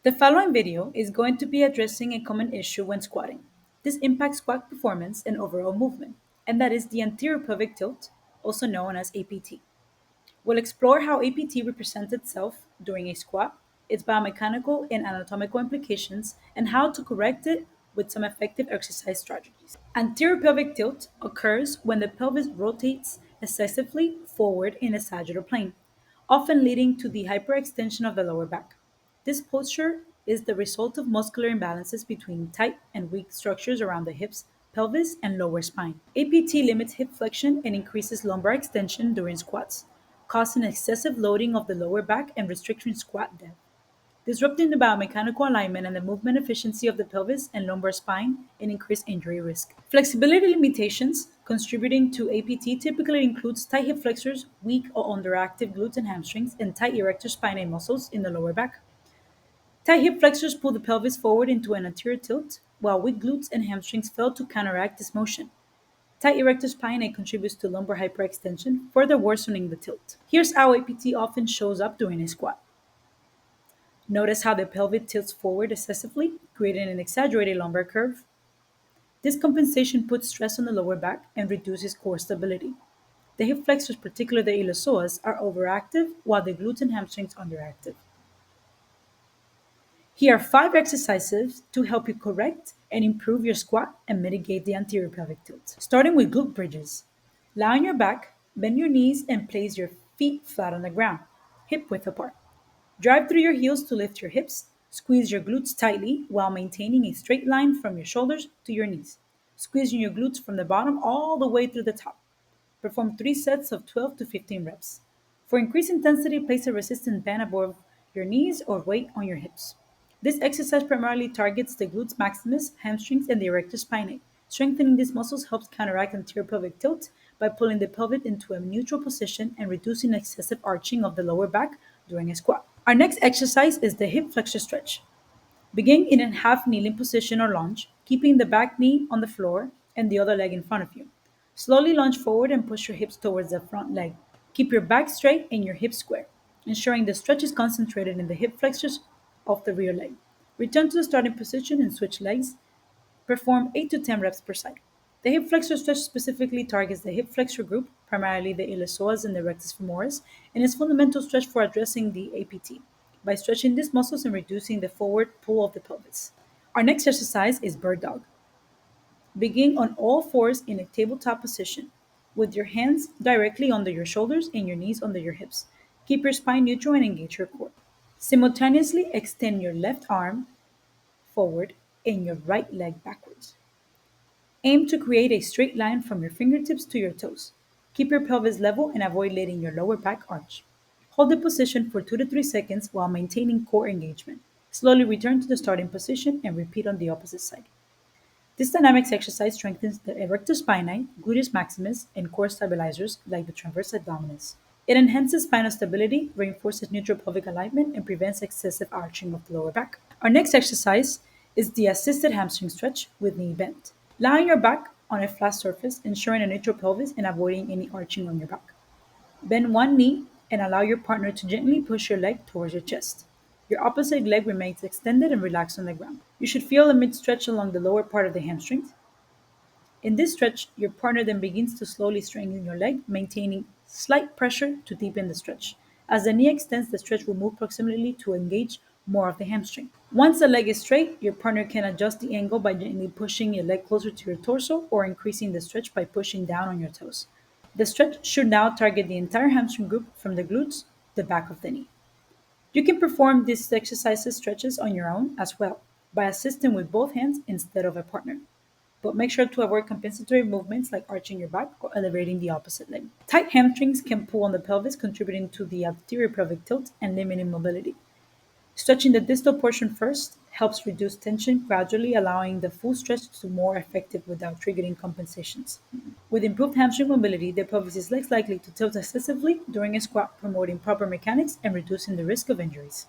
The following video is going to be addressing a common issue when squatting. This impacts squat performance and overall movement, and that is the anterior pelvic tilt, also known as APT. We'll explore how APT represents itself during a squat, its biomechanical and anatomical implications, and how to correct it with some effective exercise strategies. Anterior pelvic tilt occurs when the pelvis rotates excessively forward in a sagittal plane, often leading to the hyperextension of the lower back. This posture is the result of muscular imbalances between tight and weak structures around the hips, pelvis, and lower spine. APT limits hip flexion and increases lumbar extension during squats, causing excessive loading of the lower back and restricting squat depth, disrupting the biomechanical alignment and the movement efficiency of the pelvis and lumbar spine and increase injury risk. Flexibility limitations contributing to APT typically includes tight hip flexors, weak or underactive glutes and hamstrings, and tight erector spinae muscles in the lower back. Tight hip flexors pull the pelvis forward into an anterior tilt, while weak glutes and hamstrings fail to counteract this motion. Tight erector spinae contributes to lumbar hyperextension, further worsening the tilt. Here's how APT often shows up during a squat. Notice how the pelvis tilts forward excessively, creating an exaggerated lumbar curve. This compensation puts stress on the lower back and reduces core stability. The hip flexors, particularly the iliopsoas, are overactive, while the glutes and hamstrings are underactive. Here are 5 exercises to help you correct and improve your squat and mitigate the anterior pelvic tilt. Starting with glute bridges. Lie on your back, bend your knees, and place your feet flat on the ground, hip width apart. Drive through your heels to lift your hips. Squeeze your glutes tightly while maintaining a straight line from your shoulders to your knees. Squeezing your glutes from the bottom all the way through the top. Perform 3 sets of 12 to 15 reps. For increased intensity, place a resistant band above your knees or weight on your hips. This exercise primarily targets the glutes maximus, hamstrings, and the erector spinae. Strengthening these muscles helps counteract anterior pelvic tilt by pulling the pelvis into a neutral position and reducing excessive arching of the lower back during a squat. Our next exercise is the hip flexor stretch. Begin in a half kneeling position or lunge, keeping the back knee on the floor and the other leg in front of you. Slowly lunge forward and push your hips towards the front leg. Keep your back straight and your hips square, ensuring the stretch is concentrated in the hip flexors of the rear leg. Return to the starting position and switch legs. Perform 8 to 10 reps per side. The hip flexor stretch specifically targets the hip flexor group, primarily the iliopsoas and the rectus femoris, and is fundamental stretch for addressing the APT by stretching these muscles and reducing the forward pull of the pelvis. Our next exercise is bird dog. Begin on all fours in a tabletop position, with your hands directly under your shoulders and your knees under your hips. Keep your spine neutral and engage your core. Simultaneously extend your left arm forward and your right leg backwards. Aim to create a straight line from your fingertips to your toes. Keep your pelvis level and avoid letting your lower back arch. Hold the position for 2 to 3 seconds while maintaining core engagement. Slowly return to the starting position and repeat on the opposite side. This dynamics exercise strengthens the erector spinae, gluteus maximus, and core stabilizers like the transverse abdominis. It enhances spinal stability, reinforces neutral pelvic alignment, and prevents excessive arching of the lower back. Our next exercise is the assisted hamstring stretch with knee bent. Lie on your back on a flat surface, ensuring a neutral pelvis and avoiding any arching on your back. Bend one knee and allow your partner to gently push your leg towards your chest. Your opposite leg remains extended and relaxed on the ground. You should feel a mid stretch along the lower part of the hamstrings. In this stretch, your partner then begins to slowly strengthen your leg, maintaining slight pressure to deepen the stretch. As the knee extends, the stretch will move proximally to engage more of the hamstring. Once the leg is straight, your partner can adjust the angle by gently pushing your leg closer to your torso or increasing the stretch by pushing down on your toes. The stretch should now target the entire hamstring group from the glutes to the back of the knee. You can perform these exercises stretches on your own as well by assisting with both hands instead of a partner. But make sure to avoid compensatory movements like arching your back or elevating the opposite leg. Tight hamstrings can pull on the pelvis, contributing to the anterior pelvic tilt and limiting mobility. Stretching the distal portion first helps reduce tension gradually, allowing the full stretch to be more effective without triggering compensations. With improved hamstring mobility, the pelvis is less likely to tilt excessively during a squat, promoting proper mechanics and reducing the risk of injuries.